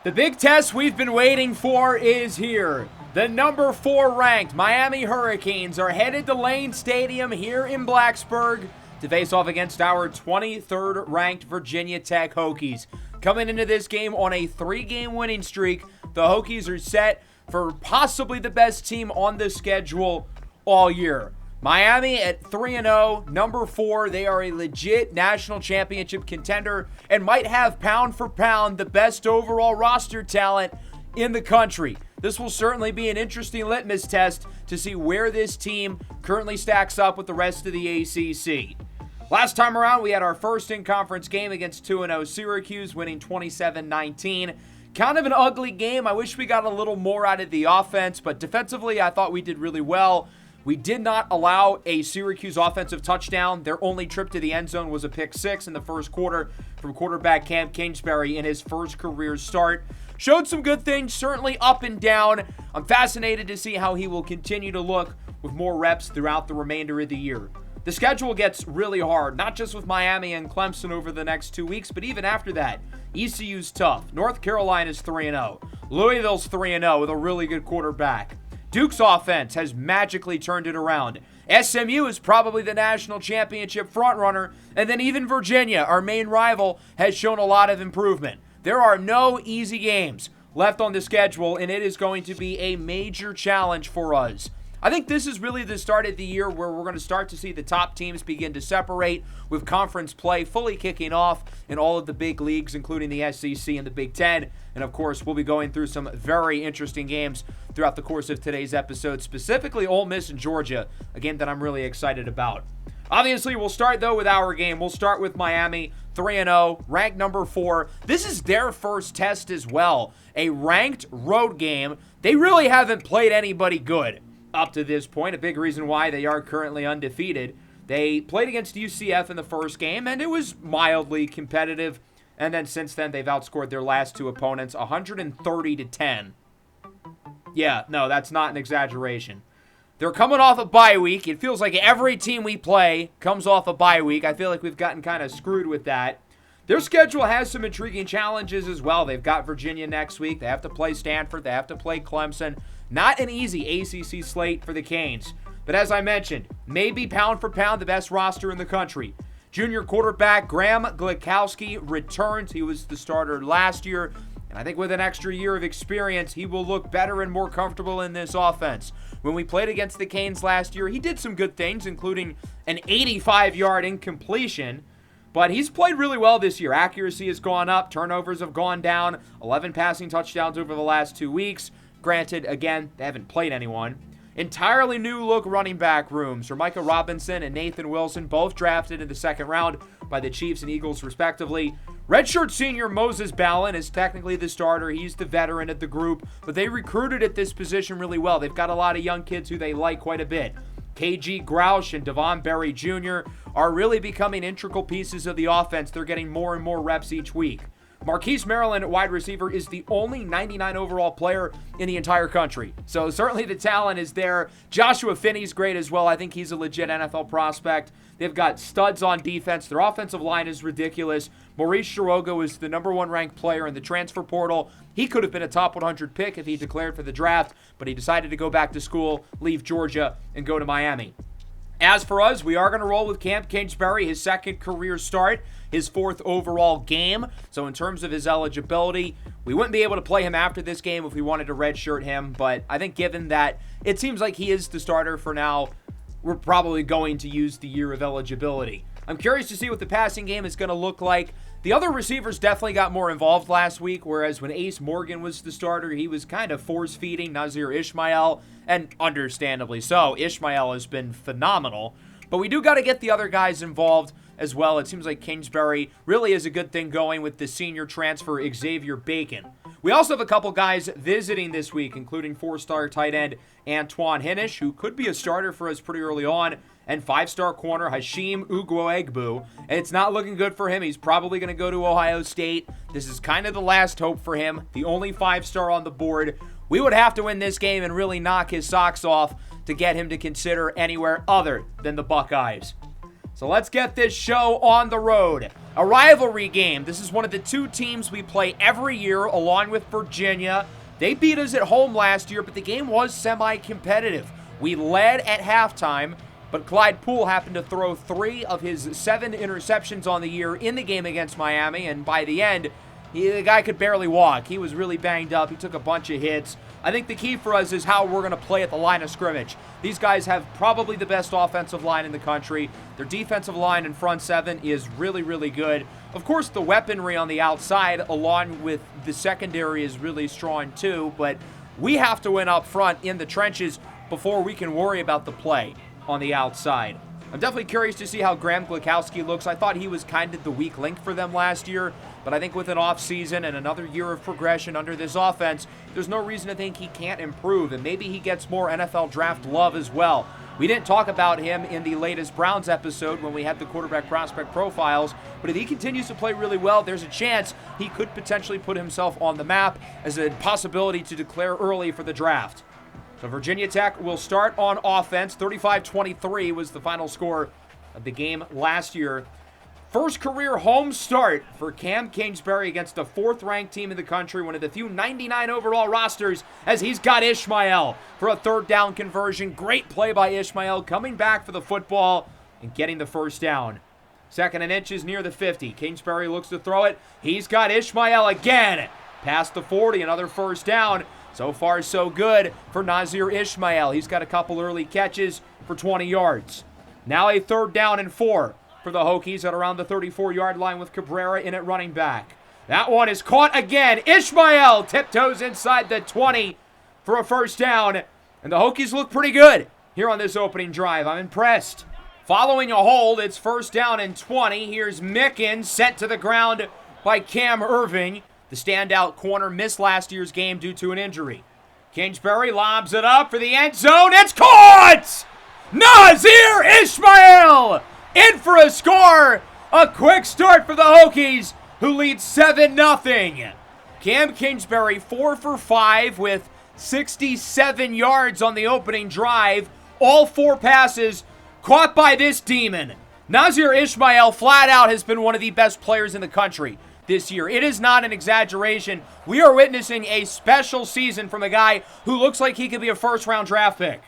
The big test we've been waiting for is here. The number 4 ranked Miami Hurricanes are headed to Lane Stadium here in Blacksburg to face off against our 23rd ranked Virginia Tech Hokies. Coming into this game on a 3-game winning streak, the Hokies are set for possibly the best team on the schedule all year. Miami at 3-0, number 4, they are a legit national championship contender and might have pound for pound the best overall roster talent in the country. This will certainly be an interesting litmus test to see where this team currently stacks up with the rest of the ACC. Last time around, we had our first in-conference game against 2-0 Syracuse, winning 27-19. Kind of an ugly game. I wish we got a little more out of the offense, but defensively, I thought we did really well. We did not allow a Syracuse offensive touchdown. Their only trip to the end zone was a pick 6 in the first quarter from quarterback Cam Kingsbury in his first career start. Showed some good things, certainly up and down. I'm fascinated to see how he will continue to look with more reps throughout the remainder of the year. The schedule gets really hard, not just with Miami and Clemson over the next 2 weeks, but even after that. ECU's tough. North Carolina's 3-0. Louisville's 3-0 with a really good quarterback. Duke's offense has magically turned it around. SMU is probably the national championship frontrunner, and then even Virginia, our main rival, has shown a lot of improvement. There are no easy games left on the schedule, and it is going to be a major challenge for us. I think this is really the start of the year where we're going to start to see the top teams begin to separate, with conference play fully kicking off in all of the big leagues, including the SEC and the Big Ten. And of course, we'll be going through some very interesting games throughout the course of today's episode, specifically Ole Miss and Georgia, a game that I'm really excited about. Obviously, we'll start, though, with our game. We'll start with Miami, 3-0, ranked number 4. This is their first test as well, a ranked road game. They really haven't played anybody good up to this point, a big reason why they are currently undefeated. They played against UCF in the first game, and it was mildly competitive. And then since then, they've outscored their last 2 opponents 130-10. Yeah, no, that's not an exaggeration. They're coming off a bye week. It feels like every team we play comes off a bye week. I feel like we've gotten kind of screwed with that. Their schedule has some intriguing challenges as well. They've got Virginia next week. They have to play Stanford. They have to play Clemson. Not an easy ACC slate for the Canes. But as I mentioned, maybe pound for pound the best roster in the country. Junior quarterback Graham Glikowski returns. He was the starter last year. And I think with an extra year of experience, he will look better and more comfortable in this offense. When we played against the Canes last year, he did some good things, including an 85-yard incompletion. But he's played really well this year. Accuracy has gone up. Turnovers have gone down. 11 passing touchdowns over the last 2 weeks. Granted, again, they haven't played anyone. Entirely new look running back rooms for Micah Robinson and Nathan Wilson, both drafted in the second round by the Chiefs and Eagles, respectively. Redshirt senior Moses Ballin is technically the starter. He's the veteran of the group, but they recruited at this position really well. They've got a lot of young kids who they like quite a bit. KG Grouch and Devon Berry Jr. are really becoming integral pieces of the offense. They're getting more and more reps each week. Marquise Maryland, wide receiver, is the only 99 overall player in the entire country. So certainly the talent is there. Joshua Finney's great as well. I think he's a legit NFL prospect. They've got studs on defense. Their offensive line is ridiculous. Maurice Shirogo is the number 1 ranked player in the transfer portal. He could have been a top 100 pick if he declared for the draft, but he decided to go back to school, leave Georgia, and go to Miami. As for us, we are going to roll with Cam Kingsbury, his second career start, his 4th overall game. So in terms of his eligibility, we wouldn't be able to play him after this game if we wanted to redshirt him. But I think given that it seems like he is the starter for now, we're probably going to use the year of eligibility. I'm curious to see what the passing game is going to look like. The other receivers definitely got more involved last week, whereas when Ace Morgan was the starter, he was kind of force-feeding Nazir Ismail, and understandably so. Ismail has been phenomenal, but we do got to get the other guys involved as well. It seems like Kingsbury really is a good thing going with the senior transfer Xavier Bacon. We also have a couple guys visiting this week, including 4-star tight end Antoine Hinish, who could be a starter for us pretty early on, and 5-star corner Hashim Ugwoegbu. And it's not looking good for him. He's probably going to go to Ohio State. This is kind of the last hope for him. The only 5-star on the board. We would have to win this game and really knock his socks off to get him to consider anywhere other than the Buckeyes. So let's get this show on the road. A rivalry game. This is one of the two teams we play every year along with Virginia. They beat us at home last year, but the game was semi-competitive. We led at halftime, but Clyde Poole happened to throw 3 of his 7 interceptions on the year in the game against Miami, and by the end, the guy could barely walk. He was really banged up. He took a bunch of hits. I think the key for us is how we're going to play at the line of scrimmage. These guys have probably the best offensive line in the country. Their defensive line in front 7 is really, really good. Of course, the weaponry on the outside, along with the secondary, is really strong too, but we have to win up front in the trenches before we can worry about the play on the outside. I'm definitely curious to see how Graham Glukowski looks. I thought he was kind of the weak link for them last year, but I think with an offseason and another year of progression under this offense, there's no reason to think he can't improve, and maybe he gets more NFL draft love as well. We didn't talk about him in the latest Browns episode when we had the quarterback prospect profiles, but if he continues to play really well, there's a chance he could potentially put himself on the map as a possibility to declare early for the draft. So Virginia Tech will start on offense. 35-23 was the final score of the game last year. First career home start for Cam Kingsbury against the 4th-ranked team in the country, one of the few 99 overall rosters, as he's got Ishmael for a 3rd down conversion. Great play by Ishmael, coming back for the football and getting the first down. 2nd and inches near the 50. Kingsbury looks to throw it. He's got Ishmael again. Past the 40, another first down. So far, so good for Nazir Ishmael. He's got a couple early catches for 20 yards. Now a 3rd down and 4 for the Hokies at around the 34-yard line with Cabrera in at running back. That one is caught again. Ishmael tiptoes inside the 20 for a first down. And the Hokies look pretty good here on this opening drive. I'm impressed. Following a hold, it's 1st down and 20. Here's Mickens sent to the ground by Cam Irving. The standout corner missed last year's game due to an injury. Kingsbury lobs it up for the end zone. It's caught! Nazir Ishmael in for a score. A quick start for the Hokies, who lead 7-0. Cam Kingsbury 4 for 5 with 67 yards on the opening drive. All 4 passes caught by this demon. Nazir Ishmael flat out has been one of the best players in the country this year. It is not an exaggeration. We are witnessing a special season from a guy who looks like he could be a 1st-round draft pick.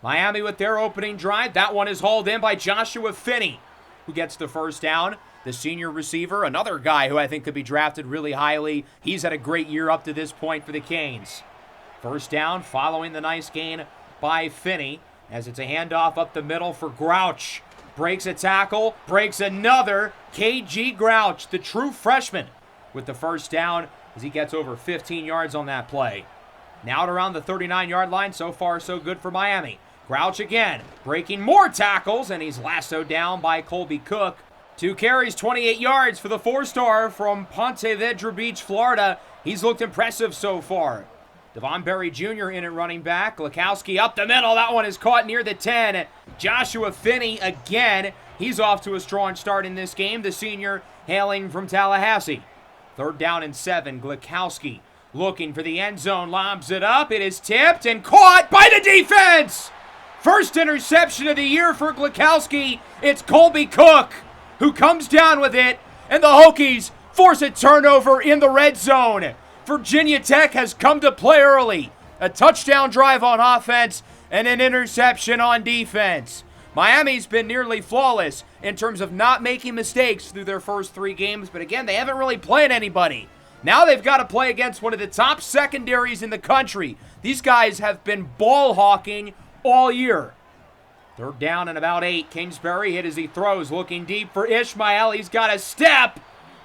Miami with their opening drive. That one is hauled in by Joshua Finney, who gets the first down. The senior receiver, another guy who I think could be drafted really highly. He's had a great year up to this point for the Canes. First down following the nice gain by Finney as it's a handoff up the middle for Grouch. Breaks a tackle, breaks another. KG Grouch, the true freshman, with the first down as he gets over 15 yards on that play. Now at around the 39-yard line. So far, so good for Miami. Grouch again, breaking more tackles, and he's lassoed down by Colby Cook. 2 carries, 28 yards for the 4-star from Ponte Vedra Beach, Florida. He's looked impressive so far. Devon Berry Jr. in at running back. Glukowski up the middle. That one is caught near the 10. Joshua Finney again. He's off to a strong start in this game. The senior hailing from Tallahassee. 3rd down and 7. Glukowski looking for the end zone. Lobs it up. It is tipped and caught by the defense. First interception of the year for Glukowski. It's Colby Cook who comes down with it. And the Hokies force a turnover in the red zone. Virginia Tech has come to play early. A touchdown drive on offense and an interception on defense. Miami's been nearly flawless in terms of not making mistakes through their first 3 games, but again, they haven't really played anybody. Now they've got to play against one of the top secondaries in the country. These guys have been ball hawking all year. 3rd down and about 8. Kingsbury hit as he throws, looking deep for Ishmael. He's got a step,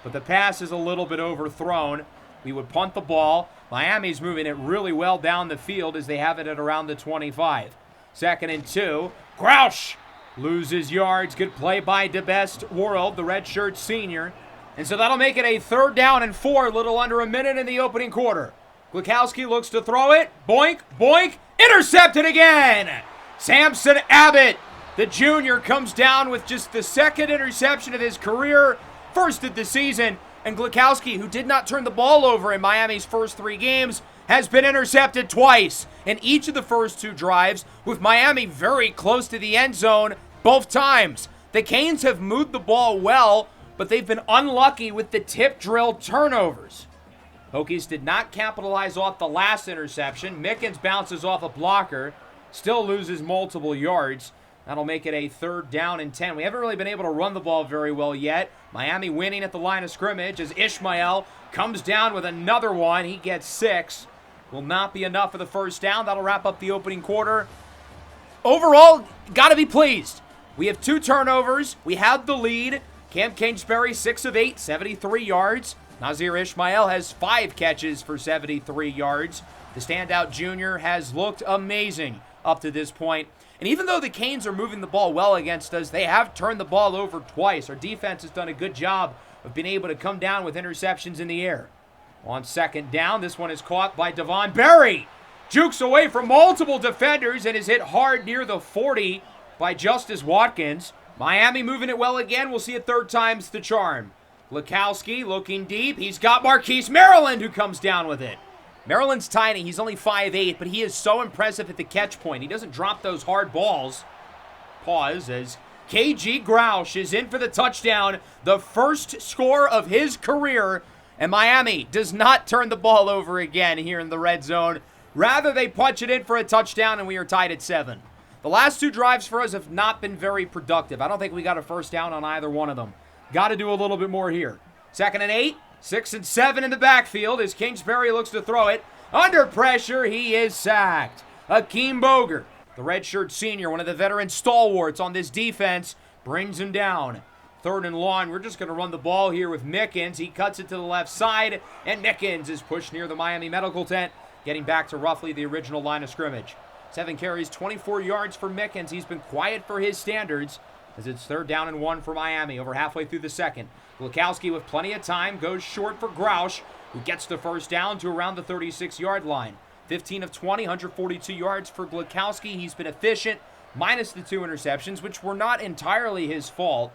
but the pass is a little bit overthrown. We would punt the ball. Miami's moving it really well down the field as they have it at around the 25. 2nd and 2. Grouch loses yards. Good play by DeBest World, the redshirt senior. And so that'll make it a 3rd down and 4, a little under a minute in the opening quarter. Glukowski looks to throw it. Boink, boink. Intercepted again. Samson Abbott, the junior, comes down with just the 2nd interception of his career. First of the season. And Glukowski, who did not turn the ball over in Miami's first 3 games, has been intercepted twice in each of the first 2 drives, with Miami very close to the end zone both times. The Canes have moved the ball well, but but they've been unlucky with the tip drill turnovers. Hokies did not capitalize off the last interception. Mickens bounces off a blocker, still loses multiple yards. That'll make it a 3rd down and 10. We haven't really been able to run the ball very well yet. Miami winning at the line of scrimmage as Ishmael comes down with another one. He gets 6. Will not be enough for the 1st down. That'll wrap up the opening quarter. Overall, got to be pleased. We have 2 turnovers. We have the lead. Cam Kingsbury, 6 of 8, 73 yards. Nazir Ishmael has 5 catches for 73 yards. The standout junior has looked amazing up to this point. And even though the Canes are moving the ball well against us, they have turned the ball over twice. Our defense has done a good job of being able to come down with interceptions in the air. On 2nd down, this one is caught by Devon Berry. Jukes away from multiple defenders and is hit hard near the 40 by Justice Watkins. Miami moving it well again. We'll see it 3rd time's the charm. Glukowski looking deep. He's got Marquise Maryland who comes down with it. Maryland's tiny. He's only 5'8", but he is so impressive at the catch point. He doesn't drop those hard balls. Pause as KG Grouch is in for the touchdown. The first score of his career. And Miami does not turn the ball over again here in the red zone. Rather, they punch it in for a touchdown, and we are tied at 7. The last 2 drives for us have not been very productive. I don't think we got a 1st down on either one of them. Got to do a little bit more here. 2nd and 8. 6 and 7 in the backfield as Kingsbury looks to throw it. Under pressure, he is sacked. Akeem Boger, the redshirt senior, one of the veteran stalwarts on this defense, brings him down. 3rd and long. We're just going to run the ball here with Mickens. He cuts it to the left side, and Mickens is pushed near the Miami medical tent, getting back to roughly the original line of scrimmage. 7 carries, 24 yards for Mickens. He's been quiet for his standards as it's 3rd down and 1 for Miami over halfway through the 2nd. Glukowski with plenty of time goes short for Grouch, who gets the 1st down to around the 36-yard line. 15 of 20, 142 yards for Glukowski. He's been efficient, minus the 2 interceptions, which were not entirely his fault.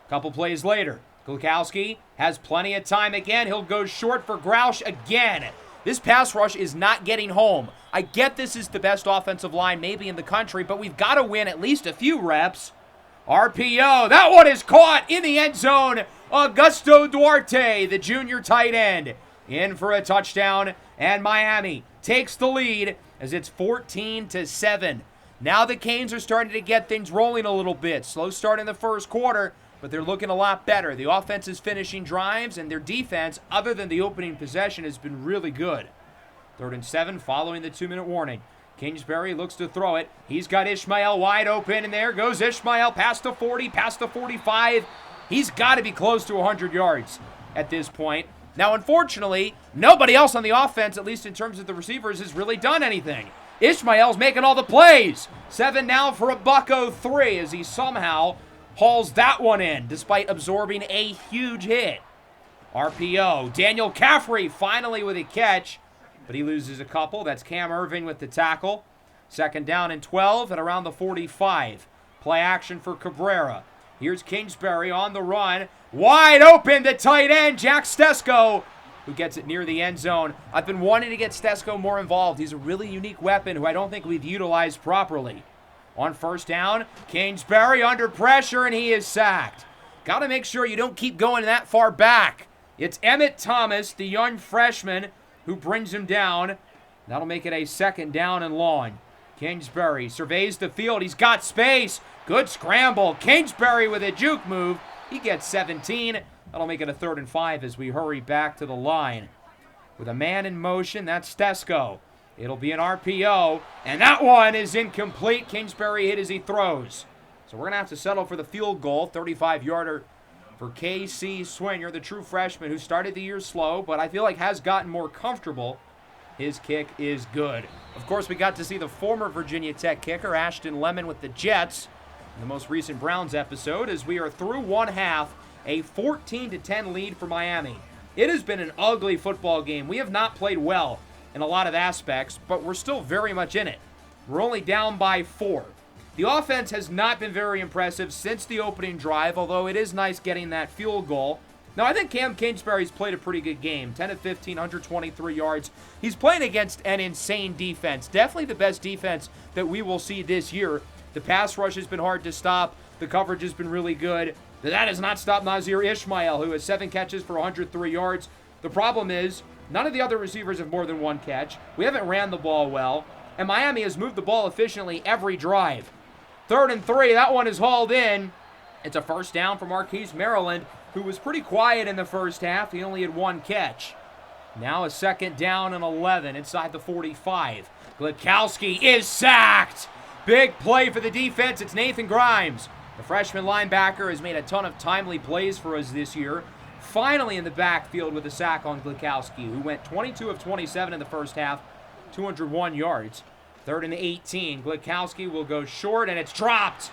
Couple plays later, Glukowski has plenty of time again. He'll go short for Grouch again. This pass rush is not getting home. I get this is the best offensive line maybe in the country, but we've got to win at least a few reps. RPO, that one is caught in the end zone. Augusto Duarte, the junior tight end, in for a touchdown, and Miami takes the lead as it's 14-7. Now the Canes are starting to get things rolling a little bit. Slow start in the 1st quarter, but they're looking a lot better. The offense is finishing drives, and their defense, other than the opening possession, has been really good. 3rd and 7 following the 2-minute warning. Kingsbury looks to throw it. He's got Ishmael wide open, and there goes Ishmael past the 40, past the 45. He's got to be close to 100 yards at this point. Now, unfortunately, nobody else on the offense, at least in terms of the receivers, has really done anything. Ishmael's making all the plays. 7 now for a $103 as he somehow hauls that one in despite absorbing a huge hit. RPO. Daniel Caffrey finally with a catch, but he loses a couple. That's Cam Irving with the tackle. 2nd down and 12 at around the 45. Play action for Cabrera. Here's Kingsbury on the run. Wide open, the tight end, Jack Stesko, who gets it near the end zone. I've been wanting to get Stesko more involved. He's a really unique weapon who I don't think we've utilized properly. On 1st down, Kingsbury under pressure, and he is sacked. Got to make sure you don't keep going that far back. It's Emmett Thomas, the young freshman, who brings him down. That'll make it a 2nd down and long. Kingsbury surveys the field. He's got space. Good scramble. Kingsbury with a juke move. He gets 17. That'll make it a 3rd and 5 as we hurry back to the line. With a man in motion, that's Stesko. It'll be an RPO, and that one is incomplete. Kingsbury hit as he throws. So we're going to have to settle for the field goal, 35-yarder for KC Swinger, the true freshman who started the year slow, but I feel like has gotten more comfortable. His kick is good. Of course, we got to see the former Virginia Tech kicker, Ashton Lemon, with the Jets in the most recent Browns episode, as we are through one half, a 14-10 lead for Miami. It has been an ugly football game. We have not played well in a lot of aspects, but we're still very much in it. We're only down by 4. The offense has not been very impressive since the opening drive, although it is nice getting that field goal. Now, I think Cam Kingsbury's played a pretty good game. 10 of 15, 123 yards. He's playing against an insane defense. Definitely the best defense that we will see this year. The pass rush has been hard to stop. The coverage has been really good. But that has not stopped Nazir Ismail, who has 7 catches for 103 yards. The problem is, none of the other receivers have more than 1 catch. We haven't ran the ball well. And Miami has moved the ball efficiently every drive. 3rd and 3, that one is hauled in. It's a first down for Marquise Maryland, who was pretty quiet in the first half. He only had 1 catch. Now a 2nd down and 11 inside the 45. Glikowski is sacked. Big play for the defense. It's Nathan Grimes. The freshman linebacker has made a ton of timely plays for us this year. Finally in the backfield with a sack on Glikowski, who went 22 of 27 in the first half, 201 yards. 3rd and 18. Glikowski will go short, and it's dropped.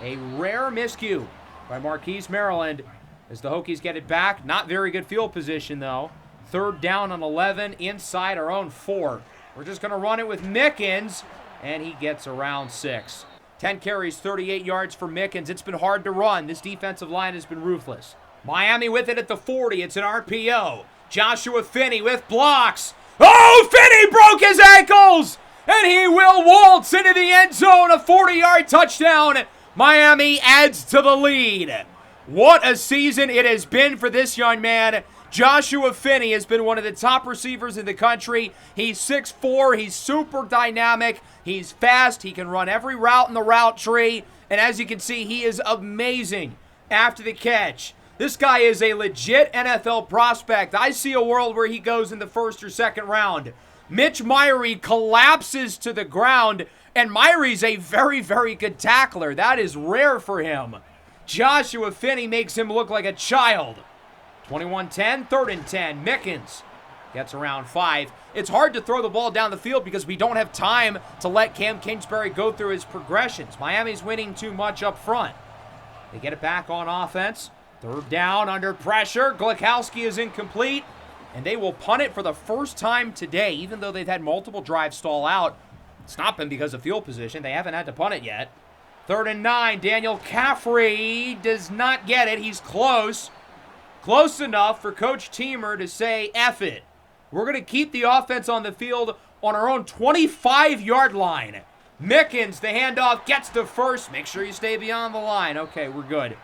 A rare miscue by Marquise Maryland as the Hokies get it back. Not very good field position, though. 3rd down and 11 inside our own 4. We're just going to run it with Mickens, and he gets around 6. 10 carries, 38 yards for Mickens. It's been hard to run. This defensive line has been ruthless. Miami with it at the 40. It's an RPO. Joshua Finney with blocks. Oh, Finney broke his ankles! And he will waltz into the end zone. A 40-yard touchdown. Miami adds to the lead. What a season it has been for this young man. Joshua Finney has been one of the top receivers in the country. He's 6'4". He's super dynamic. He's fast. He can run every route in the route tree. And as you can see, he is amazing after the catch. This guy is a legit NFL prospect. I see a world where he goes in the 1st or 2nd round. Mitch Myrie collapses to the ground, and Myrie's a very, very good tackler. That is rare for him. Joshua Finney makes him look like a child. 21-10, 3rd and 10. Mickens gets around 5. It's hard to throw the ball down the field because we don't have time to let Cam Kingsbury go through his progressions. Miami's winning too much up front. They get it back on offense. 3rd down under pressure. Glikowski is incomplete, and they will punt it for the first time today, even though they've had multiple drives stall out. It's not been because of field position. They haven't had to punt it yet. 3rd and 9. Daniel Caffrey does not get it. He's close. Close enough for Coach Teamer to say, F it. We're going to keep the offense on the field on our own 25-yard line. Mickens, the handoff, gets the first. Make sure you stay beyond the line. Okay, we're good.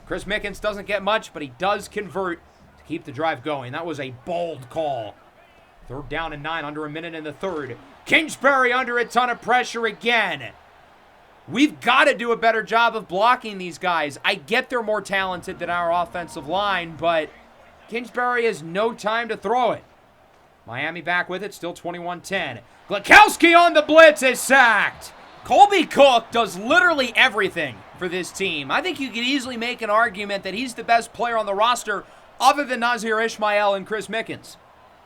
Chris Mickens doesn't get much, but he does convert to keep the drive going. That was a bold call. 3rd down and 9, under a minute in the 3rd. Kingsbury under a ton of pressure again. We've got to do a better job of blocking these guys. I get they're more talented than our offensive line, but Kingsbury has no time to throw it. Miami back with it, still 21-10. Glikowski on the blitz is sacked. Colby Cook does literally everything for this team. I think you could easily make an argument that he's the best player on the roster other than Nazir Ismail and Chris Mickens.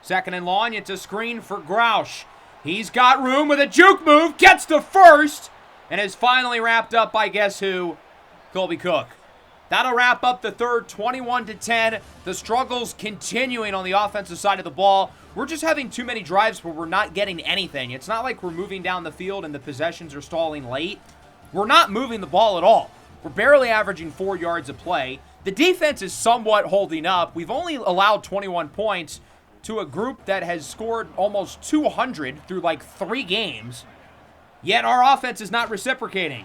2nd and long, it's a screen for Grouch. He's got room with a juke move, gets the first, and is finally wrapped up by guess who? Colby Cook. That'll wrap up the 3rd, 21-10. The struggles continuing on the offensive side of the ball. We're just having too many drives where we're not getting anything. It's not like we're moving down the field and the possessions are stalling late. We're not moving the ball at all. We're barely averaging 4 yards a play. The defense is somewhat holding up. We've only allowed 21 points to a group that has scored almost 200 through like 3 games. Yet our offense is not reciprocating.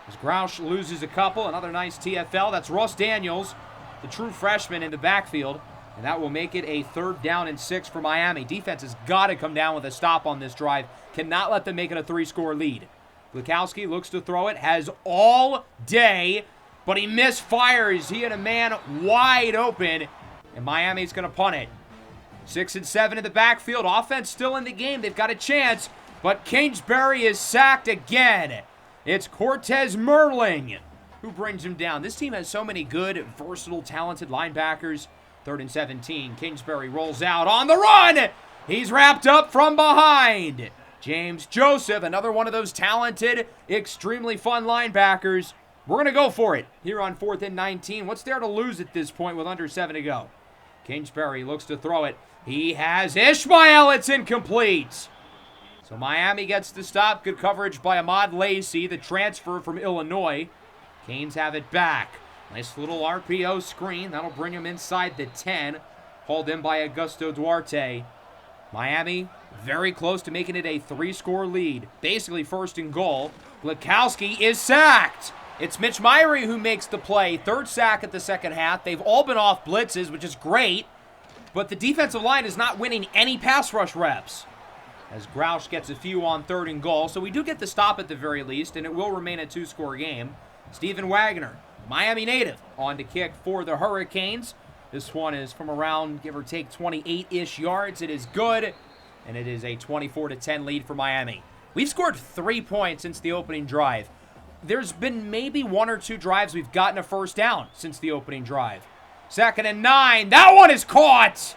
As Grouch loses a couple, another nice TFL. That's Ross Daniels, the true freshman in the backfield. And that will make it a 3rd down and 6 for Miami. Defense has got to come down with a stop on this drive. Cannot let them make it a 3-score lead. Glikowski looks to throw it. Has all day, but he misfires. He had a man wide open. And Miami's going to punt it. 6 and 7 in the backfield. Offense still in the game. They've got a chance. But Kingsbury is sacked again. It's Cortez Merling who brings him down. This team has so many good, versatile, talented linebackers. 3rd and 17. Kingsbury rolls out on the run. He's wrapped up from behind. James Joseph, another one of those talented, extremely fun linebackers. We're going to go for it here on 4th and 19. What's there to lose at this point with under 7 to go? Kingsbury looks to throw it. He has Ishmael. It's incomplete. So Miami gets the stop. Good coverage by Ahmad Lacey, the transfer from Illinois. Canes have it back. Nice little RPO screen. That'll bring him inside the 10. Hauled in by Augusto Duarte. Miami very close to making it a 3-score lead. Basically 1st and goal. Glikowski is sacked. It's Mitch Myrie who makes the play. Third sack at the second half. They've all been off blitzes, which is great. But the defensive line is not winning any pass rush reps, as Grouch gets a few on 3rd and goal. So we do get the stop at the very least, and it will remain a 2-score game. Stephen Wagner, Miami native, on to kick for the Hurricanes. This one is from around, give or take, 28-ish yards. It is good, and it is a 24-10 lead for Miami. We've scored 3 points since the opening drive. There's been maybe 1 or 2 drives we've gotten a first down since the opening drive. 2nd and 9. That one is caught!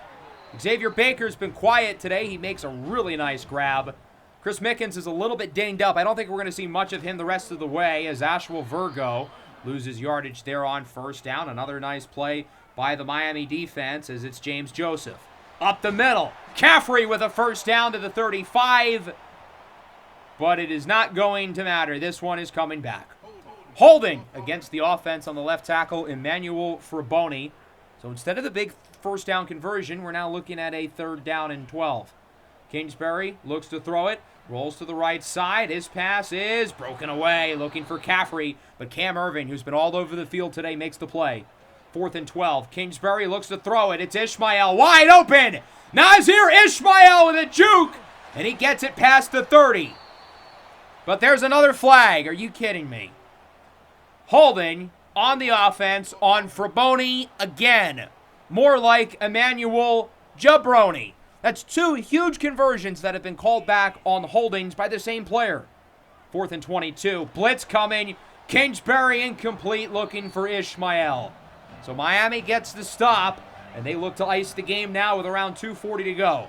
Xavier Baker's been quiet today. He makes a really nice grab. Chris Mickens is a little bit dinged up. I don't think we're going to see much of him the rest of the way, as Ashwell Virgo loses yardage there on first down. Another nice play by the Miami defense, as it's James Joseph. Up the middle. Caffrey with a first down to the 35. But it is not going to matter. This one is coming back. Holding against the offense on the left tackle, Emmanuel Fraboni. So instead of the big first down conversion, we're now looking at a 3rd down and 12. Kingsbury looks to throw it, rolls to the right side. His pass is broken away, looking for Caffrey. But Cam Irving, who's been all over the field today, makes the play. 4th and 12. Kingsbury looks to throw it. It's Ishmael wide open. Nazir Ishmael with a juke, and he gets it past the 30. But there's another flag. Are you kidding me? Holding on the offense on Fraboni again. More like Emmanuel Jabroni. That's 2 huge conversions that have been called back on holdings by the same player. 4th and 22. Blitz coming. Kingsbury incomplete, looking for Ishmael. So Miami gets the stop, and they look to ice the game now with around 2:40 to go.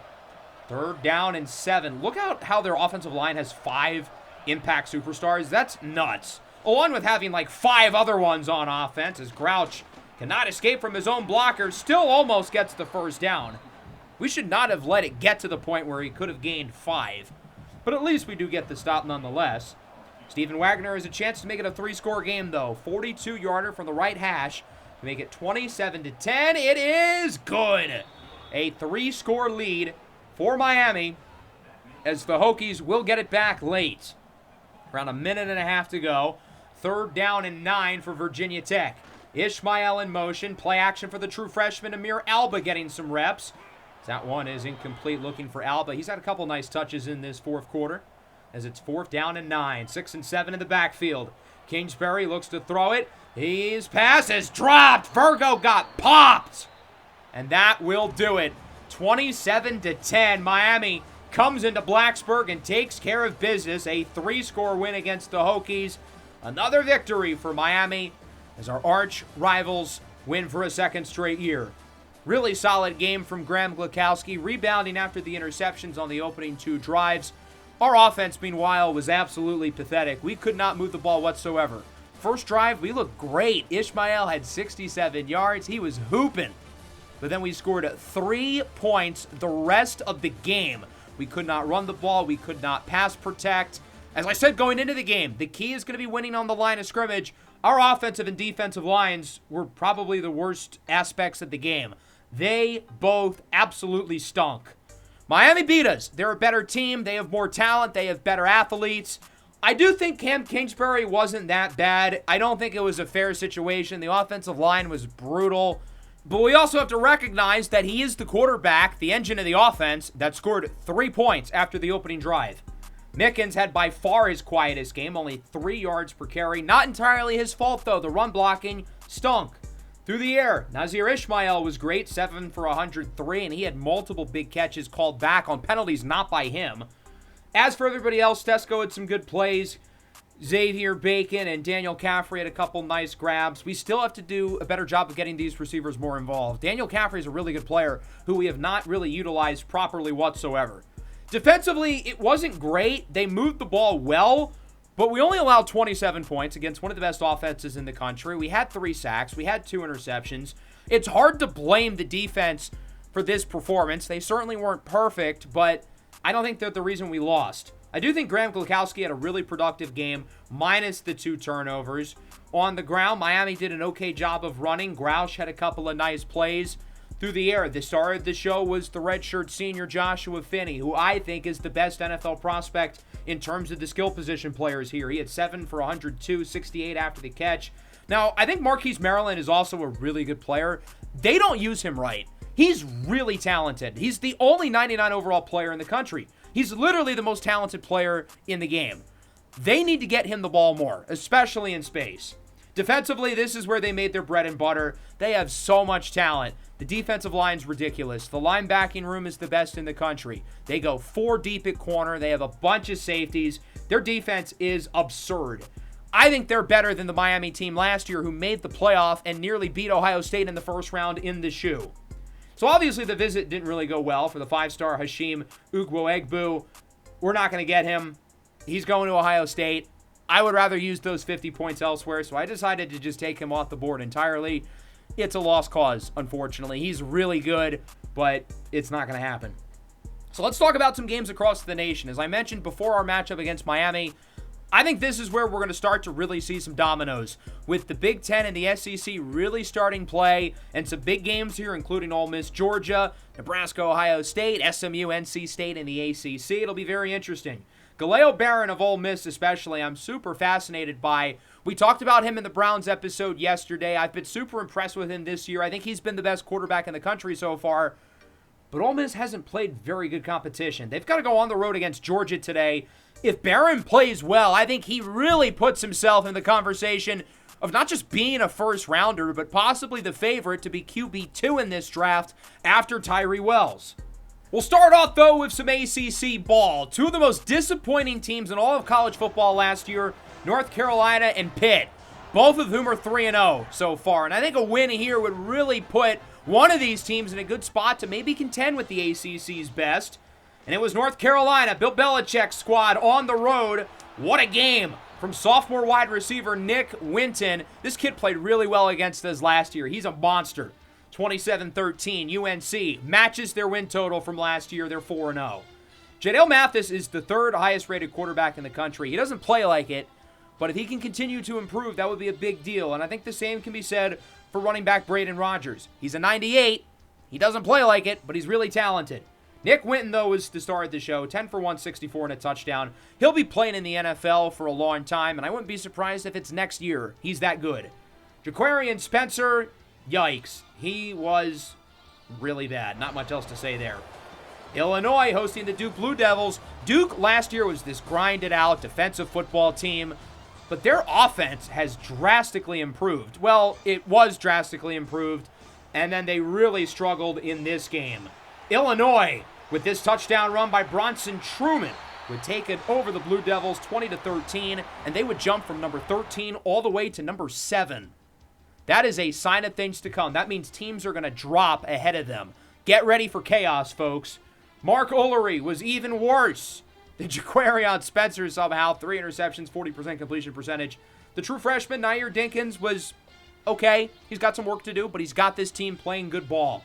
3rd down and 7. Look out how their offensive line has 5 impact superstars. That's nuts. Along with having like 5 other ones on offense, as Grouch cannot escape from his own blocker, still almost gets the first down. We should not have let it get to the point where he could have gained 5. But at least we do get the stop nonetheless. Stephen Wagner has a chance to make it a 3-score game, though. 42-yarder from the right hash to make it 27-10. It is good. A 3-score lead for Miami, as the Hokies will get it back late. Around a minute and a half to go. 3rd down and 9 for Virginia Tech. Ishmael in motion. Play action for the true freshman Amir Alba getting some reps. That one is incomplete, looking for Alba. He's had a couple nice touches in this 4th quarter, as it's 4th down and 9. 6 and 7 in the backfield. Kingsbury looks to throw it. His pass is dropped. Virgo got popped. And that will do it. 27-10. Miami comes into Blacksburg and takes care of business. A 3-score win against the Hokies. Another victory for Miami, as our arch rivals win for a 2nd straight year. Really solid game from Graham Glukowski, rebounding after the interceptions on the opening 2 drives. Our offense, meanwhile, was absolutely pathetic. We could not move the ball whatsoever. First drive, we looked great. Ishmael had 67 yards. He was hooping. But then we scored 3 points the rest of the game. We could not run the ball. We could not pass protect. As I said going into the game, the key is going to be winning on the line of scrimmage. Our offensive and defensive lines were probably the worst aspects of the game. They both absolutely stunk. Miami beat us. They're a better team. They have more talent. They have better athletes. I do think Cam Kingsbury wasn't that bad. I don't think it was a fair situation. The offensive line was brutal. But we also have to recognize that he is the quarterback, the engine of the offense, that scored 3 points after the opening drive. Mickens had by far his quietest game, only 3 yards per carry. Not entirely his fault, though. The run blocking stunk. Through the air, Nazir Ishmael was great, 7 for 103, and he had multiple big catches called back on penalties not by him. As for everybody else, Tesco had some good plays. Xavier Bacon and Daniel Caffrey had a couple nice grabs. We still have to do a better job of getting these receivers more involved. Daniel Caffrey is a really good player who we have not really utilized properly whatsoever. Defensively, it wasn't great. They moved the ball well, but we only allowed 27 points against one of the best offenses in the country. We had 3 sacks. We had 2 interceptions. It's hard to blame the defense for this performance. They certainly weren't perfect, but I don't think they're the reason we lost. I do think Graham Glukowski had a really productive game, minus the 2 turnovers. On the ground, Miami did an okay job of running. Grouch had a couple of nice plays. through the air. The star of the show was the redshirt senior Joshua Finney, who I think is the best NFL prospect in terms of the skill position players here. He had 7 for 102, 68 after the catch. Now, I think Marquise Maryland is also a really good player. They don't use him right. He's really talented. He's the only 99 overall player in the country. He's literally the most talented player in the game. They need to get him the ball more, especially in space. Defensively, this is where they made their bread and butter. They have so much talent. The defensive line's ridiculous. The linebacking room is the best in the country. They go 4 deep at corner. They have a bunch of safeties. Their defense is absurd. I think they're better than the Miami team last year who made the playoff and nearly beat Ohio State in the first round in the shoe. So obviously the visit didn't really go well for the 5-star Hashim Ugwoegbu. We're not going to get him. He's going to Ohio State. I would rather use those 50 points elsewhere, so I decided to just take him off the board entirely. It's a lost cause, unfortunately. He's really good, but it's not going to happen. So let's talk about some games across the nation. As I mentioned before our matchup against Miami, I think this is where we're going to start to really see some dominoes, with the Big Ten and the SEC really starting play, and some big games here, including Ole Miss, Georgia, Nebraska, Ohio State, SMU, NC State, and the ACC. It'll be very interesting. Galeo Barron of Ole Miss especially, I'm super fascinated by. We talked about him in the Browns episode yesterday. I've been super impressed with him this year. I think he's been the best quarterback in the country so far. But Ole Miss hasn't played very good competition. They've got to go on the road against Georgia today. If Barron plays well, I think he really puts himself in the conversation of not just being a first-rounder, but possibly the favorite to be QB2 in this draft after Tyree Wells. We'll start off, though, with some ACC ball. Two of the most disappointing teams in all of college football last year, North Carolina and Pitt, both of whom are 3-0 so far. And I think a win here would really put one of these teams in a good spot to maybe contend with the ACC's best. And it was North Carolina, Bill Belichick's squad on the road. What a game from sophomore wide receiver Nick Winton. This kid played really well against us last year. He's a monster. 27-13, UNC matches their win total from last year. They're 4-0. Jadale Mathis is the 3rd highest rated quarterback in the country. He doesn't play like it, but if he can continue to improve, that would be a big deal. And I think the same can be said for running back Braden Rodgers. He's a 98. He doesn't play like it, but he's really talented. Nick Winton, though, is the star of the show. 10 for 164 and a touchdown. He'll be playing in the NFL for a long time, and I wouldn't be surprised if it's next year. He's that good. Jaquarian Spencer, yikes. He was really bad. Not much else to say there. Illinois hosting the Duke Blue Devils. Duke last year was this grinded-out defensive football team, but their offense has drastically improved. Well, it was drastically improved, and then they really struggled in this game. Illinois, with this touchdown run by Bronson Truman, would take it over the Blue Devils 20-13, and they would jump from number 13 all the way to number 7. That is a sign of things to come. That means teams are going to drop ahead of them. Get ready for chaos, folks. Mark Ullery was even worse than Jaquarion Spencer somehow. 3 interceptions, 40% completion percentage. The true freshman, Nair Dinkins, was okay. He's got some work to do, but he's got this team playing good ball.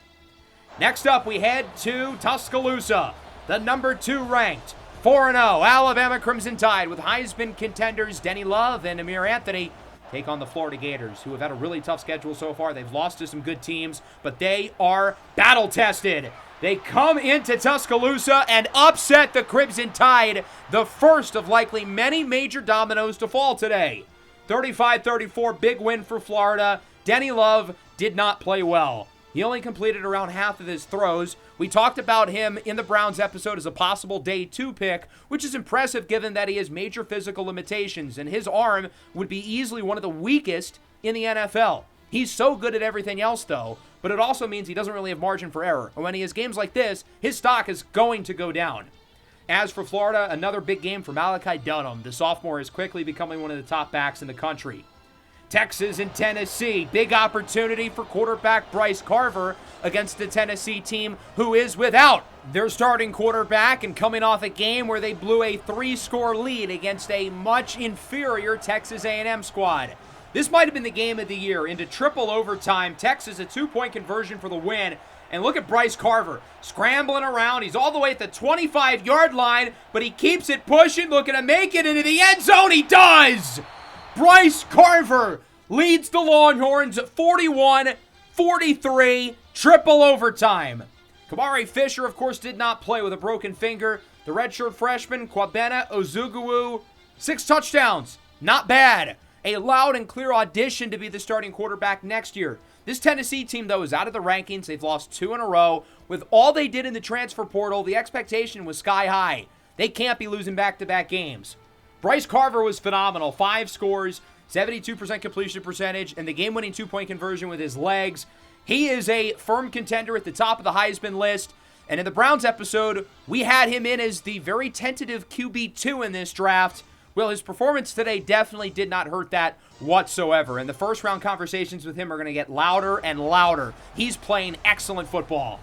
Next up, we head to Tuscaloosa, the number 2 ranked 4-0 Alabama Crimson Tide with Heisman contenders Denny Love and Amir Anthony take on the Florida Gators, who have had a really tough schedule so far. They've lost to some good teams, but they are battle-tested. They come into Tuscaloosa and upset the Crimson Tide, the first of likely many major dominoes to fall today. 35-34, big win for Florida. Denny Love did not play well. He only completed around half of his throws. We talked about him in the Browns episode as a possible day 2 pick, which is impressive given that he has major physical limitations, and his arm would be easily one of the weakest in the NFL. He's so good at everything else, though, but it also means he doesn't really have margin for error. And when he has games like this, his stock is going to go down. As for Florida, another big game for Malachi Dunham. The sophomore is quickly becoming one of the top backs in the country. Texas and Tennessee, big opportunity for quarterback Bryce Carver against the Tennessee team who is without their starting quarterback and coming off a game where they blew a 3-score lead against a much inferior Texas A&M squad. This might have been the game of the year. Into triple overtime, Texas a 2-point conversion for the win. And look at Bryce Carver scrambling around. He's all the way at the 25-yard line, but he keeps it pushing, looking to make it into the end zone. He does! Bryce Carver leads the Longhorns 41-34 43, triple overtime. Kamari Fisher, of course, did not play with a broken finger. The redshirt freshman, Kwabena Ozuguwu, 6 touchdowns. Not bad. A loud and clear audition to be the starting quarterback next year. This Tennessee team, though, is out of the rankings. They've lost 2 in a row. With all they did in the transfer portal, the expectation was sky high. They can't be losing back-to-back games. Bryce Carver was phenomenal. 5 scores, 72% completion percentage, and the game-winning 2-point conversion with his legs. He is a firm contender at the top of the Heisman list. And in the Browns episode, we had him in as the very tentative QB2 in this draft. Well, his performance today definitely did not hurt that whatsoever. And the first-round conversations with him are going to get louder and louder. He's playing excellent football.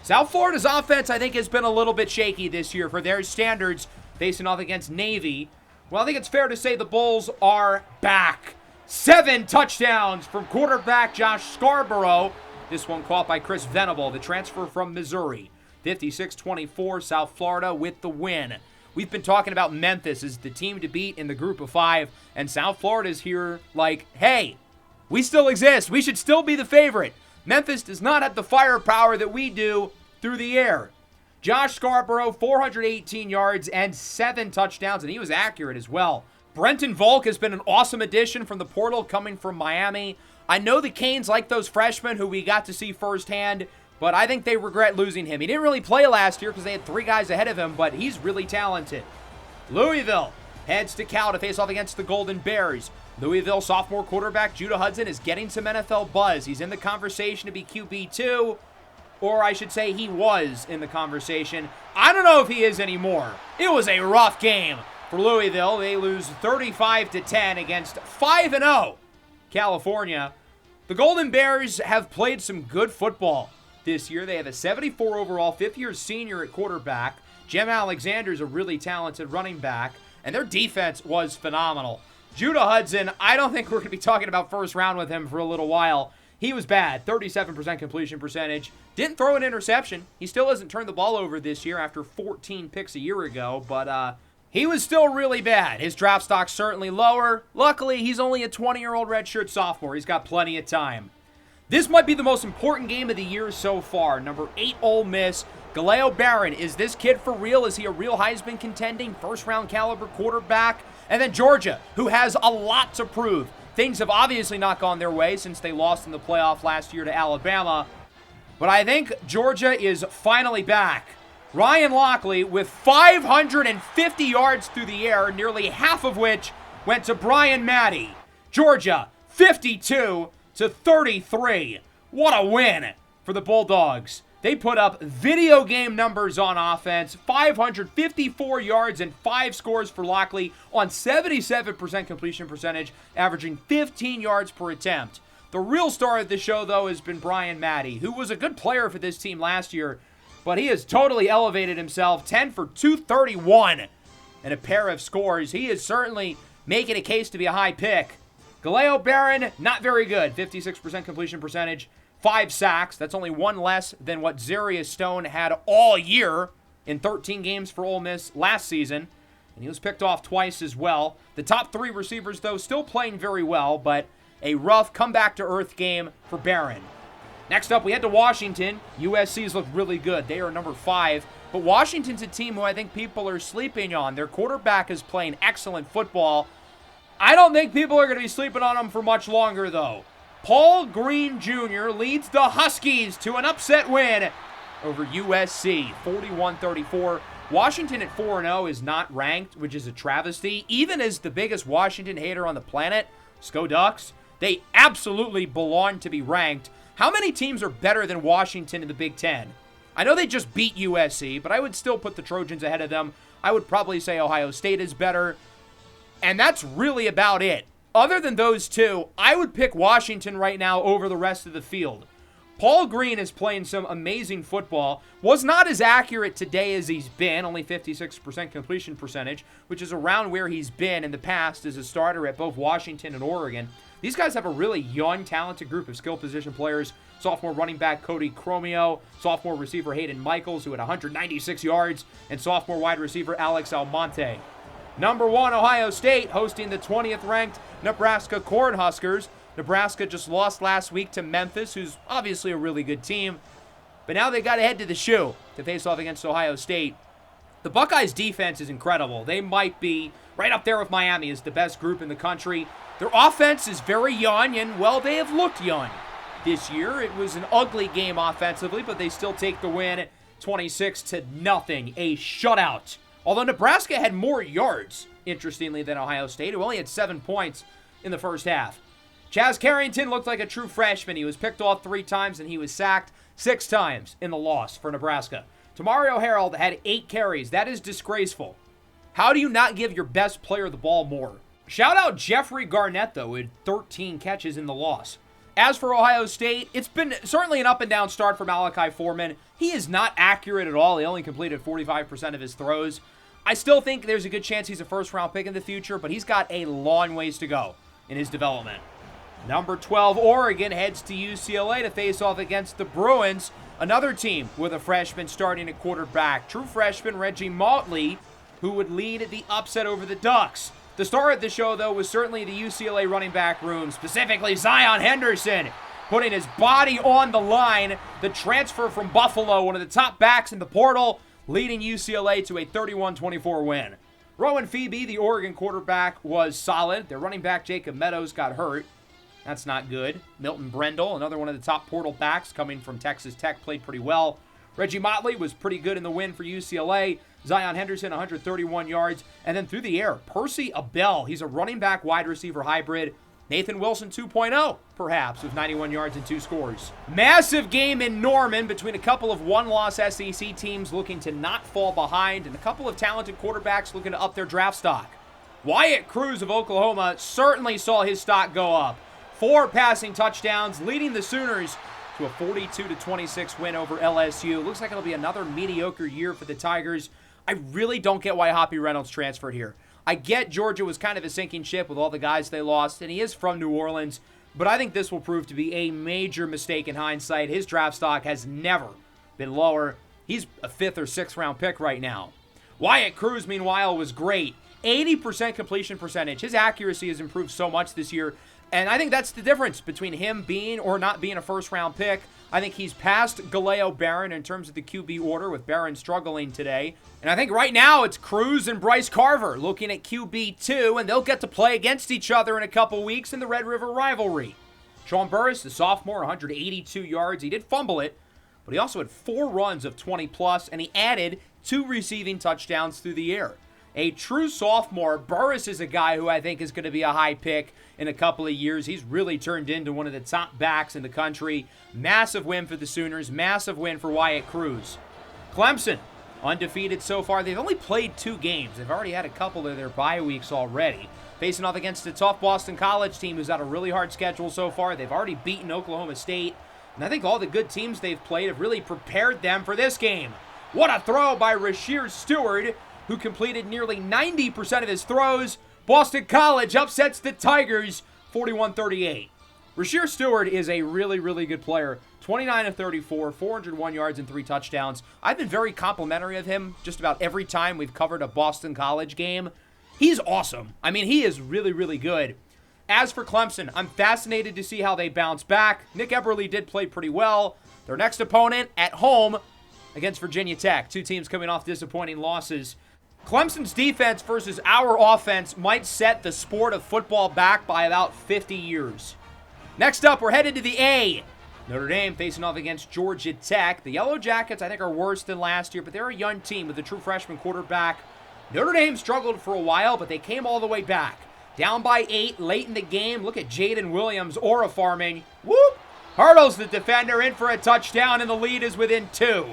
South Florida's offense, I think, has been a little bit shaky this year for their standards, facing off against Navy. Well, I think it's fair to say the Bulls are back. 7 touchdowns from quarterback Josh Scarborough. This one caught by Chris Venable, the transfer from Missouri. 56-24, South Florida with the win. We've been talking about Memphis as the team to beat in the group of 5, and South Florida's here like, hey, we still exist. We should still be the favorite. Memphis does not have the firepower that we do through the air. Josh Scarborough, 418 yards and 7 touchdowns, and he was accurate as well. Brenton Volk has been an awesome addition from the portal coming from Miami. I know the Canes like those freshmen who we got to see firsthand, but I think they regret losing him. He didn't really play last year because they had 3 guys ahead of him, but he's really talented. Louisville heads to Cal to face off against the Golden Bears. Louisville sophomore quarterback Judah Hudson is getting some NFL buzz. He's in the conversation to be QB2, or I should say he was in the conversation. I don't know if he is anymore. It was a rough game for Louisville. They lose 35-10 against 5-0 California. The Golden Bears have played some good football this year. They have a 74 overall, 5th-year senior at quarterback. Jem Alexander is a really talented running back, and their defense was phenomenal. Judah Hudson, I don't think we're going to be talking about first round with him for a little while. He was bad, 37% completion percentage. Didn't throw an interception. He still hasn't turned the ball over this year after 14 picks a year ago, but he was still really bad. His draft stock's certainly lower. Luckily, he's only a 20-year-old redshirt sophomore. He's got plenty of time. This might be the most important game of the year so far. Number 8, Ole Miss. Galeo Barron, is this kid for real? Is he a real Heisman contending first-round caliber quarterback? And then Georgia, who has a lot to prove. Things have obviously not gone their way since they lost in the playoff last year to Alabama. But I think Georgia is finally back. Ryan Lockley with 550 yards through the air, nearly half of which went to Brian Maddie. Georgia, 52-33. What a win for the Bulldogs. They put up video game numbers on offense, 554 yards and 5 scores for Lockley on 77% completion percentage, averaging 15 yards per attempt. The real star of the show, though, has been Brian Maddie, who was a good player for this team last year, but he has totally elevated himself, 10 for 231 and a pair of scores. He is certainly making a case to be a high pick. Galeo Barron, not very good, 56% completion percentage. 5 sacks. That's only 1 less than what Zarius Stone had all year in 13 games for Ole Miss last season. And he was picked off twice as well. The top 3 receivers, though, still playing very well, but a rough comeback-to-earth game for Barron. Next up, we head to Washington. USC's look really good. They are number 5. But Washington's a team who I think people are sleeping on. Their quarterback is playing excellent football. I don't think people are going to be sleeping on him for much longer, though. Paul Green Jr. leads the Huskies to an upset win over USC, 41-34. Washington at 4-0 is not ranked, which is a travesty. Even as the biggest Washington hater on the planet, Sko Ducks, they absolutely belong to be ranked. How many teams are better than Washington in the Big Ten? I know they just beat USC, but I would still put the Trojans ahead of them. I would probably say Ohio State is better. And that's really about it. Other than those two, I would pick Washington right now over the rest of the field. Paul Green is playing some amazing football. Was not as accurate today as he's been, only 56% completion percentage, which is around where he's been in the past as a starter at both Washington and Oregon. These guys have a really young, talented group of skill position players. Sophomore running back Cody Cromio, sophomore receiver Hayden Michaels, who had 196 yards, and sophomore wide receiver Alex Almonte. Number 1, Ohio State, hosting the 20th ranked Nebraska Cornhuskers. Nebraska just lost last week to Memphis, who's obviously a really good team. But now they got to head to the shoe to face off against Ohio State. The Buckeyes' defense is incredible. They might be right up there with Miami as the best group in the country. Their offense is very young, and, well, they have looked young this year. It was an ugly game offensively, but they still take the win 26-0, a shutout. Although Nebraska had more yards, interestingly, than Ohio State, who only had 7 points in the first half. Chaz Carrington looked like a true freshman. He was picked off 3 times, and he was sacked 6 times in the loss for Nebraska. Tamario Harold had 8 carries. That is disgraceful. How do you not give your best player the ball more? Shout out Jeffrey Garnett, though, who had 13 catches in the loss. As for Ohio State, it's been certainly an up-and-down start for Malachi Foreman. He is not accurate at all. He only completed 45% of his throws. I still think there's a good chance he's a first-round pick in the future, but he's got a long ways to go in his development. Number 12, Oregon heads to UCLA to face off against the Bruins, another team with a freshman starting at quarterback. True freshman Reggie Motley, who would lead the upset over the Ducks. The star of the show, though, was certainly the UCLA running back room, specifically Zion Henderson, putting his body on the line. The transfer from Buffalo, one of the top backs in the portal, leading UCLA to a 31-24 win. Rowan Phoebe, the Oregon quarterback, was solid. Their running back, Jacob Meadows, got hurt. That's not good. Milton Brendel, another one of the top portal backs coming from Texas Tech, played pretty well. Reggie Motley was pretty good in the win for UCLA. Zion Henderson, 131 yards. And then through the air, Percy Abell. He's a running back wide receiver hybrid. Nathan Wilson 2.0, perhaps, with 91 yards and 2 scores. Massive game in Norman between a couple of one-loss SEC teams looking to not fall behind and a couple of talented quarterbacks looking to up their draft stock. Wyatt Cruz of Oklahoma certainly saw his stock go up. 4 passing touchdowns, leading the Sooners to a 42-26 win over LSU. Looks like it'll be another mediocre year for the Tigers. I really don't get why Hoppy Reynolds transferred here. I get Georgia was kind of a sinking ship with all the guys they lost, and he is from New Orleans, but I think this will prove to be a major mistake in hindsight. His draft stock has never been lower. He's a 5th or 6th round pick right now. Wyatt Cruz, meanwhile, was great. 80% completion percentage. His accuracy has improved so much this year. And I think that's the difference between him being or not being a first-round pick. I think he's past Galeo Barron in terms of the QB order, with Barron struggling today. And I think right now it's Cruz and Bryce Carver looking at QB2, and they'll get to play against each other in a couple weeks in the Red River rivalry. Sean Burris, the sophomore, 182 yards. He did fumble it, but he also had 4 runs of 20-plus, and he added 2 receiving touchdowns through the air. A true sophomore. Burris is a guy who I think is going to be a high pick in a couple of years. He's really turned into one of the top backs in the country. Massive win for the Sooners. Massive win for Wyatt Cruz. Clemson, undefeated so far. They've only played 2 games. They've already had a couple of their bye weeks already. Facing off against a tough Boston College team who's had a really hard schedule so far. They've already beaten Oklahoma State. And I think all the good teams they've played have really prepared them for this game. What a throw by Rasheer Stewart, who completed nearly 90% of his throws. Boston College upsets the Tigers 41-38. Rasheer Stewart is a really, really good player. 29-34, 401 yards and 3 touchdowns. I've been very complimentary of him just about every time we've covered a Boston College game. He's awesome. I mean, he is really, really good. As for Clemson, I'm fascinated to see how they bounce back. Nick Eberle did play pretty well. Their next opponent at home against Virginia Tech. 2 teams coming off disappointing losses. Clemson's defense versus our offense might set the sport of football back by about 50 years. Next up, we're headed to the A. Notre Dame facing off against Georgia Tech. The Yellow Jackets, I think, are worse than last year, but they're a young team with a true freshman quarterback. Notre Dame struggled for a while, but they came all the way back. Down by 8 late in the game. Look at Jaden Williams aura farming. Whoop! Hurdles the defender in for a touchdown, and the lead is within 2.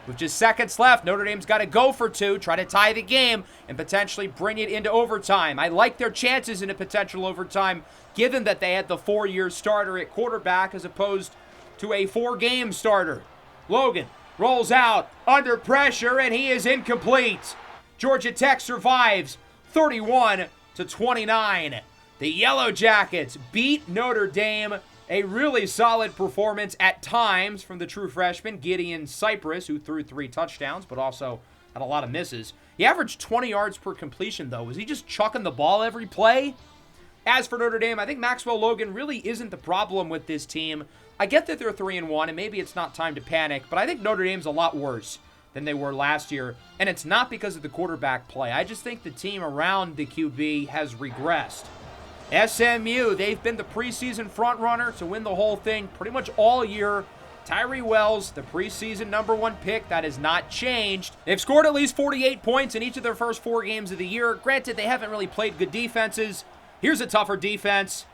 With just seconds left, Notre Dame's got to go for 2, try to tie the game, and potentially bring it into overtime. I like their chances in a potential overtime, given that they had the 4-year starter at quarterback as opposed to a 4-game starter. Logan rolls out under pressure, and he is incomplete. Georgia Tech survives 31-29. The Yellow Jackets beat Notre Dame. A really solid performance at times from the true freshman, Gideon Cypress, who threw 3 touchdowns, but also had a lot of misses. He averaged 20 yards per completion, though. Was he just chucking the ball every play? As for Notre Dame, I think Maxwell Logan really isn't the problem with this team. I get that they're 3-1, and maybe it's not time to panic, but I think Notre Dame's a lot worse than they were last year, and it's not because of the quarterback play. I just think the team around the QB has regressed. SMU, they've been the preseason frontrunner to win the whole thing pretty much all year. Tyree Wells, the preseason #1 pick, that has not changed. They've scored at least 48 points in each of their first 4 games of the year. Granted, they haven't really played good defenses. Here's a tougher defense.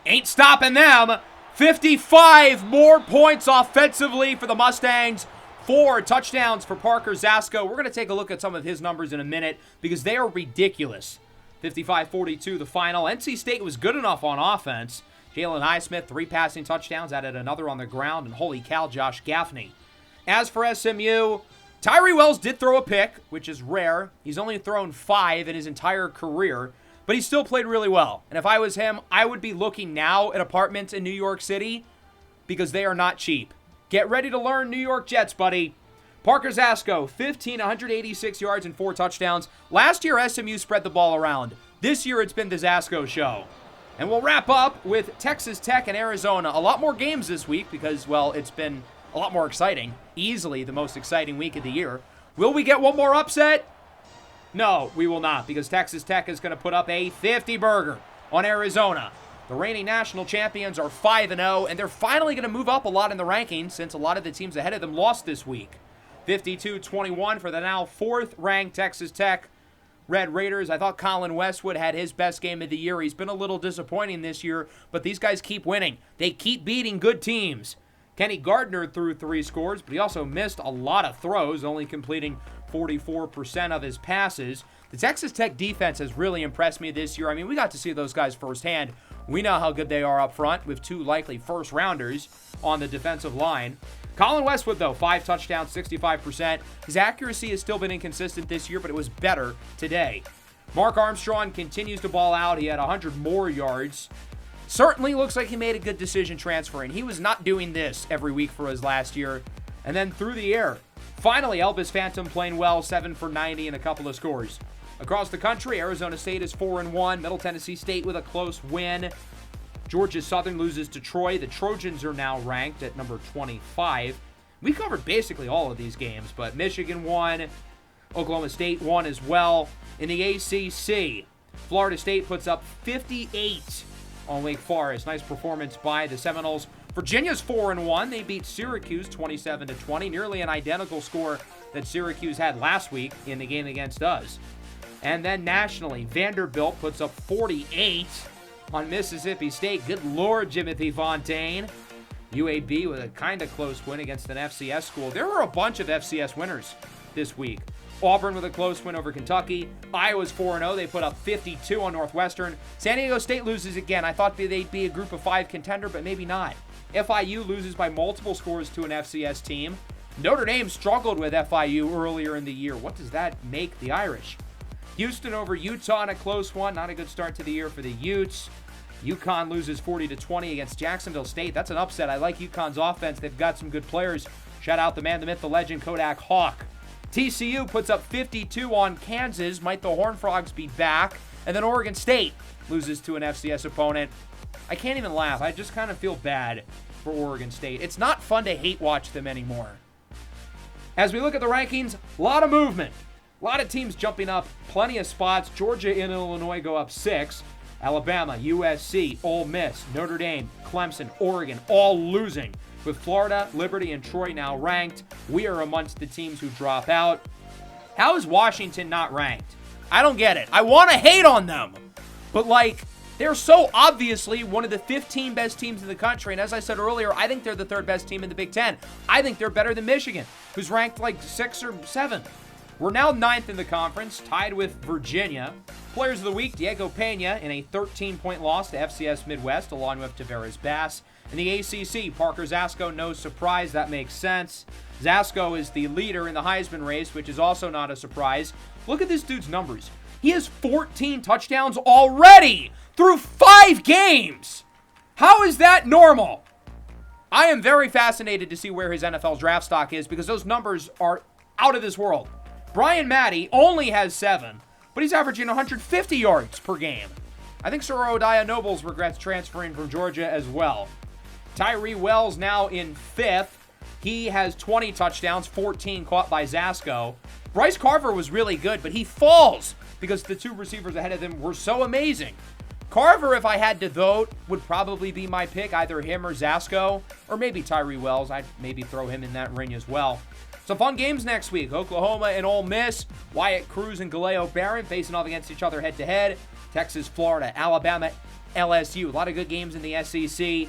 Ain't stopping them. 55 more points offensively for the Mustangs. 4 touchdowns for Parker Zasko. We're going to take a look at some of his numbers in a minute because they are ridiculous. 55-42 the final. NC State was good enough on offense. Jalen Highsmith, 3 passing touchdowns, added another on the ground, and holy cow, Josh Gaffney. As for SMU, Tyree Wells did throw a pick, which is rare. He's only thrown 5 in his entire career, but he still played really well. And if I was him, I would be looking now at apartments in New York City because they are not cheap. Get ready to learn New York Jets, buddy. Parker Zasko, 186 yards and 4 touchdowns. Last year, SMU spread the ball around. This year, it's been the Zasko show. And we'll wrap up with Texas Tech and Arizona. A lot more games this week because, well, it's been a lot more exciting. Easily the most exciting week of the year. Will we get one more upset? No, we will not, because Texas Tech is going to put up a 50-burger on Arizona. The reigning national champions are 5-0, and they're finally going to move up a lot in the rankings since a lot of the teams ahead of them lost this week. 52-21 for the now 4th-ranked Texas Tech Red Raiders. I thought Colin Westwood had his best game of the year. He's been a little disappointing this year, but these guys keep winning. They keep beating good teams. Kenny Gardner threw 3 scores, but he also missed a lot of throws, only completing 44% of his passes. The Texas Tech defense has really impressed me this year. I mean, we got to see those guys firsthand. We know how good they are up front with 2 likely first-rounders on the defensive line. Colin Westwood, though, 5 touchdowns, 65%. His accuracy has still been inconsistent this year, but it was better today. Mark Armstrong continues to ball out. He had 100 more yards. Certainly looks like he made a good decision transferring. He was not doing this every week for his last year. And then through the air. Finally, Elvis Phantom playing well, 7 for 90 and a couple of scores. Across the country, Arizona State is 4-1. Middle Tennessee State with a close win. Georgia Southern loses to Troy. The Trojans are now ranked at number 25. We covered basically all of these games, but Michigan won. Oklahoma State won as well. In the ACC, Florida State puts up 58 on Wake Forest. Nice performance by the Seminoles. Virginia's 4-1. They beat Syracuse 27-20, nearly an identical score that Syracuse had last week in the game against us. And then nationally, Vanderbilt puts up 48 on Mississippi State. Good Lord, Jimothy Fontaine. UAB with a kind of close win against an FCS school. There were a bunch of FCS winners this week. Auburn with a close win over Kentucky. Iowa's 4-0. They put up 52 on Northwestern. San Diego State loses again. I thought they'd be a group of 5 contender, but maybe not. FIU loses by multiple scores to an FCS team. Notre Dame struggled with FIU earlier in the year. What does that make the Irish? Houston over Utah in a close one. Not a good start to the year for the Utes. UConn loses 40-20 against Jacksonville State. That's an upset. I like UConn's offense. They've got some good players. Shout out the man, the myth, the legend, Kodak Hawk. TCU puts up 52 on Kansas. Might the Horned Frogs be back? And then Oregon State loses to an FCS opponent. I can't even laugh. I just kind of feel bad for Oregon State. It's not fun to hate watch them anymore. As we look at the rankings, a lot of movement. A lot of teams jumping up, plenty of spots. Georgia and Illinois go up 6. Alabama, USC, Ole Miss, Notre Dame, Clemson, Oregon, all losing. With Florida, Liberty, and Troy now ranked, we are amongst the teams who drop out. How is Washington not ranked? I don't get it. I want to hate on them. But, they're so obviously one of the 15 best teams in the country. And as I said earlier, I think they're the 3rd best team in the Big Ten. I think they're better than Michigan, who's ranked 6 or 7. We're now 9th in the conference, tied with Virginia. Players of the week, Diego Pena in a 13-point loss to FCS Midwest, along with Tavares Bass. In the ACC, Parker Zasko, no surprise, that makes sense. Zasko is the leader in the Heisman race, which is also not a surprise. Look at this dude's numbers. He has 14 touchdowns already through 5 games. How is that normal? I am very fascinated to see where his NFL draft stock is because those numbers are out of this world. Brian Maddie only has 7, but he's averaging 150 yards per game. I think Sorodiah Nobles regrets transferring from Georgia as well. Tyree Wells now in 5th. He has 20 touchdowns, 14 caught by Zasco. Bryce Carver was really good, but he falls because the 2 receivers ahead of him were so amazing. Carver, if I had to vote, would probably be my pick, either him or Zasco, or maybe Tyree Wells. I'd maybe throw him in that ring as well. Some fun games next week. Oklahoma and Ole Miss. Wyatt Cruz and Galeo Barron facing off against each other head-to-head. Texas, Florida, Alabama, LSU. A lot of good games in the SEC.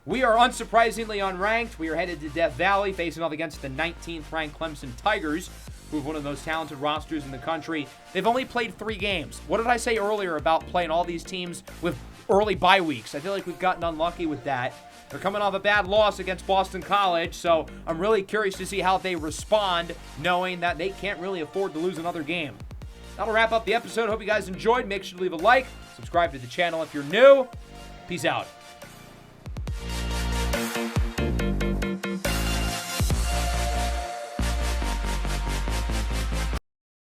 We are unsurprisingly unranked. We are headed to Death Valley, facing off against the 19th-ranked Clemson Tigers, who have one of the most talented rosters in the country. They've only played 3 games. What did I say earlier about playing all these teams with early bye weeks? I feel like we've gotten unlucky with that. They're coming off a bad loss against Boston College, so I'm really curious to see how they respond, knowing that they can't really afford to lose another game. That'll wrap up the episode. Hope you guys enjoyed. Make sure to leave a like, subscribe to the channel if you're new. Peace out.